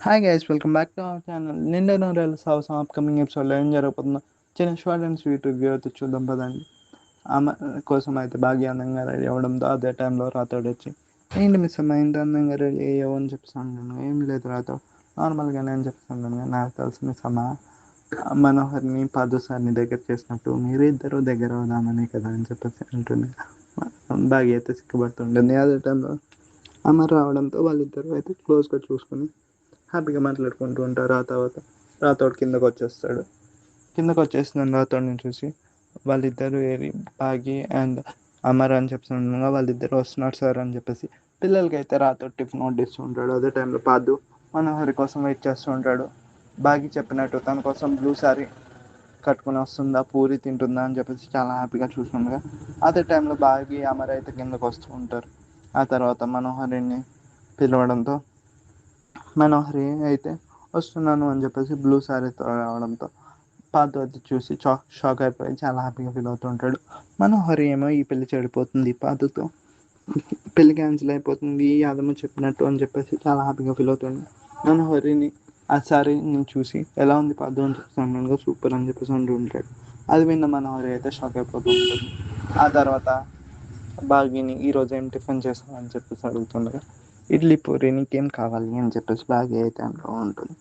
Hi guys, welcome back to our channel. నిండా నూరేళ్ళ సాహసం upcoming ఎపిసోడ్లో ఏం జరగబోతుందో చిన్న షార్ట్ అండ్ స్వీట్ రివ్యూ అయితే చూద్దాం పదండి. ఆమె కోసం అయితే బాగా అందంగా రెడీ అవ్వడంతో అదే టైంలో రాతోడు వచ్చి ఏంటి మిస్ అమ్మ ఇంత అందంగా రెడీ అయ్యావు అని చెప్తాను. నేను ఏం లేదు రాతో నార్మల్గానే అని చెప్తాను. నాకు తెలుసు మిస్ అమ్మ మనోహర్ని పాదసారిని దగ్గర చేసినట్టు మీరు ఇద్దరు దగ్గర అవుదామని కదా అని చెప్పేసి అంటుంది. బాగా అయితే సిగ్గుపడుతుంటుంది. అదే టైంలో అమర్ రావడంతో వాళ్ళిద్దరూ అయితే క్లోజ్గా చూసుకొని హ్యాపీగా మాట్లాడుకుంటూ ఉంటారు. ఆ తర్వాత రాతోడు కిందకు వచ్చేస్తాడు. కిందకు వచ్చేసిన రాతోడిని చూసి వాళ్ళిద్దరూ ఏరి బాగి అండ్ అమర్ అని చెప్తుండగా వాళ్ళిద్దరు వస్తున్నారు సార్ అని చెప్పేసి పిల్లలకి అయితే రాతోడు టిఫిన్ వడ్డిస్తూ ఉంటాడు. అదే టైంలో పాదు మనోహరి కోసం వెయిట్ చేస్తూ ఉంటాడు. బాగి చెప్పినట్టు తన కోసం బ్లూ సారీ కట్టుకుని వస్తుందా, పూరి తింటుందా అని చెప్పేసి చాలా హ్యాపీగా చూస్తుండగా అదే టైంలో బాగి అమర్ అయితే కిందకు వస్తూ ఉంటారు. ఆ తర్వాత మనోహరిని పిలవడంతో మనోహరి అయితే వస్తున్నాను అని చెప్పేసి బ్లూ శారీతో రావడంతో పాతు అది చూసి షాక్ అయిపోయి చాలా హ్యాపీగా ఫీల్ అవుతూ ఉంటాడు. మనోహరి ఏమో ఈ పెళ్లి చెడిపోతుంది, పాతుతో పెళ్లి క్యాన్సిల్ అయిపోతుంది ఈ యాదమ్మ చెప్పినట్టు అని చెప్పేసి చాలా హ్యాపీగా ఫీల్ అవుతుంది. మనోహరిని ఆ శారీని చూసి ఎలా ఉంది పాదు అని చెప్పేసి సూపర్ అని చెప్పేసి అంటూ ఉంటాడు. అది విన్న మనోహరి అయితే షాక్ అయిపోతూ ఉంటుంది. ఆ తర్వాత బాగిని ఈరోజు ఏం టిఫిన్ చేస్తావు అని చెప్పేసి అడుగుతుండగా ఇడ్లీ పూరి నీకేం కావాలి అని చెప్పేసి బాగా అయితే అంటూ ఉంటుంది.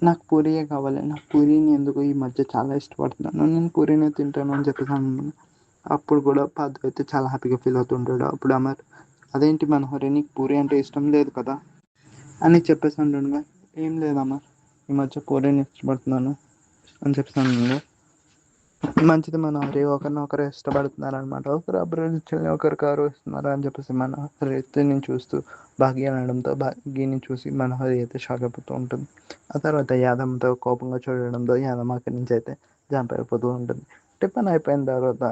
నాకు పూరియే కావాలి, నాకు పూరీని ఎందుకు ఈ మధ్య చాలా ఇష్టపడుతున్నాను, నేను పూరీనే తింటాను అని చెప్పేసి అంటున్నాను. అప్పుడు కూడా పాదు అయితే చాలా హ్యాపీగా ఫీల్ అవుతుంటాడు. అప్పుడు అమర్ అదేంటి మనోహరి నీకు పూరి అంటే ఇష్టం లేదు కదా అని చెప్పేసి అంటుండగా ఏం లేదు అమర్, ఈ మధ్య పూరీని ఇష్టపడుతున్నాను అని చెప్పేసి అంటుండగా మంచిది మనోహరి, ఒకరినొకరు ఇష్టపడుతున్నారు అనమాట, ఒకరు అభిరుచిని ఒకరు గౌరవిస్తున్నారు అని చెప్పేసి మనోహరి అయితే చూస్తూ భాగ్య అనడంతో భాగ్యని చూసి మనోహరి అయితే షాక్ అయిపోతూ ఉంటుంది. ఆ తర్వాత యాదమ్మతో కోపంగా చూడడంతో యాదమ్మ అక్కడి నుంచి అయితే జంప్ అయిపోతూ ఉంటుంది. టిఫిన్ అయిపోయిన తర్వాత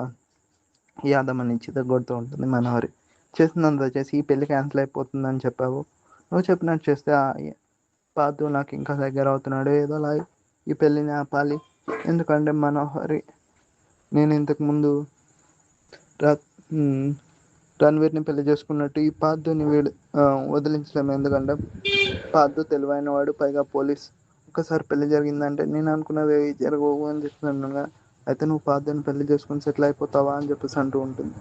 యాదమ్మని చితగొడుతూ ఉంటుంది మనోహరి. చేసినంత చేసి ఈ పెళ్లి క్యాన్సిల్ అయిపోతుందని చెప్పావు, నువ్వు చెప్పినట్టు చేస్తే పాతు నాకు ఇంకా దగ్గర అవుతున్నాడు, ఏదోలా ఈ పెళ్ళిని ఆపాలి. ఎందుకంటే మనోహరి నేను ఇంతకుముందు ర రణవీర్ని పెళ్లి చేసుకున్నట్టు ఈ పార్థుని వదిలించలేము. ఎందుకంటే పార్థు తెలివైన వాడు, పైగా పోలీస్. ఒకసారి పెళ్లి జరిగిందంటే నేను అనుకున్నది జరగవు అని చెప్తున్నాను. అయితే నువ్వు పార్థుని పెళ్లి చేసుకుని సెటిల్ అయిపోతావా అని చెప్పేసి అంటూ ఉంటుంది.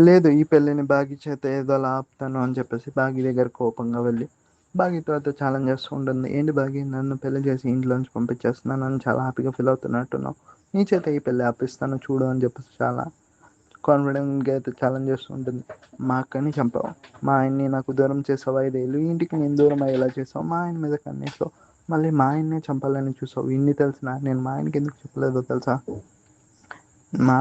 లేదు, ఈ పెళ్ళిని బాగి చేత ఏదోలా ఆపుతాను అని చెప్పేసి బాగి దగ్గర కోపంగా వెళ్ళి బాగితో అయితే ఛాలెంజ్ చేస్తూ ఉంటుంది. ఏంటి బాగి, నన్ను పెళ్లి చేసి ఇంట్లోంచి పంపించేస్తున్నాను అని చాలా హ్యాపీగా ఫీల్ అవుతున్నట్టున్నావు, నీ చేత ఈ పెళ్ళి ఆపిస్తాను చూడు అని చెప్పేసి చాలా కాన్ఫిడెంట్గా అయితే ఛాలెంజ్ చేస్తూ ఉంటుంది. మా అక్కని చంపావు, మా ఆయన్ని నాకు దూరం చేసావు, 5 ఏళ్ళు ఇంటికి నేను దూరం అయ్యేలా చేసావు, మా ఆయన మీద కన్నేసావు, మళ్ళీ మా ఆయన్నే చంపాలని చూసావు. ఇన్ని తెలిసినా నేను మా ఆయనకి ఎందుకు చెప్పలేదో తెలుసా? మా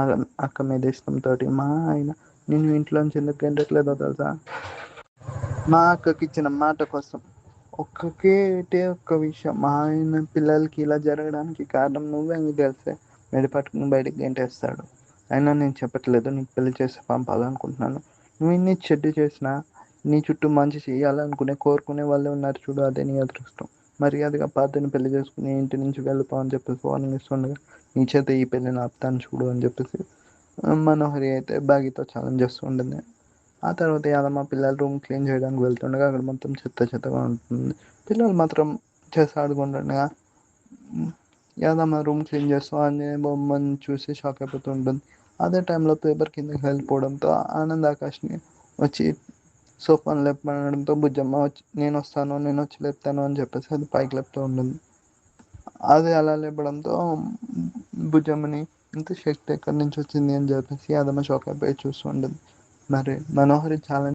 అక్క మీద ఇష్టంతో మా ఆయన నేను ఇంట్లోంచి ఎందుకు గెంటట్లేదో తెలుసా? మా అక్కకి ఇచ్చిన మాట కోసం. ఒక్క విషయం, మా ఆయన పిల్లలకి ఇలా జరగడానికి కారణం నువ్వే అని తెలిస్తే మెడి పట్టుకుని బయటికి గెంటేస్తాడు. అయినా నేను చెప్పట్లేదు, నీకు పెళ్లి చేసి పంపాలనుకుంటున్నాను. నువ్వు ఇన్ని చెడ్డు చేసినా నీ చుట్టూ మంచి చేయాలనుకునే కోరుకునే వాళ్ళే ఉన్నారు చూడు, అదే నీ అదృష్టం. మర్యాదగా పాతని పెళ్లి చేసుకుని ఇంటి నుంచి వెళ్ళిపో అని చెప్పేసి వార్నింగ్ ఇస్తుండగా నీ చేత ఈ పెళ్ళిని ఆపుతాను చూడు అని చెప్పేసి మనోహరి అయితే బాగితో ఛాలెంజ్ చేస్తూ ఉంటుంది. ఆ తర్వాత యాదమ్మ పిల్లల రూమ్ క్లీన్ చేయడానికి వెళ్తుండగా అక్కడ మొత్తం చెత్త చెత్తగా ఉంటుంది. పిల్లలు మాత్రం చేసి ఆడుకుంటుండగా యాదమ్మ రూమ్ క్లీన్ చేస్తూ ఆంజనేయ బొమ్మని చూసి షాక్ అయిపోతూ ఉంటుంది. అదే టైంలో పేపర్ కిందకి వెళ్ళిపోవడంతో ఆనంద్ ఆకాష్ని వచ్చి సోఫాను లేపడంతో బుజ్జమ్మ వచ్చి నేను వచ్చి లేపుతాను అని చెప్పేసి అది పైకి లేపుతూ ఉంటుంది. అది అలా లేపడంతో భుజమ్మని ఇంత శక్తి ఎక్కడి నుంచి వచ్చింది అని చెప్పేసి యాదమ్మ షాక్ అయిపోయి చూస్తూ ఉంటుంది. మరి మనోహరి చాలా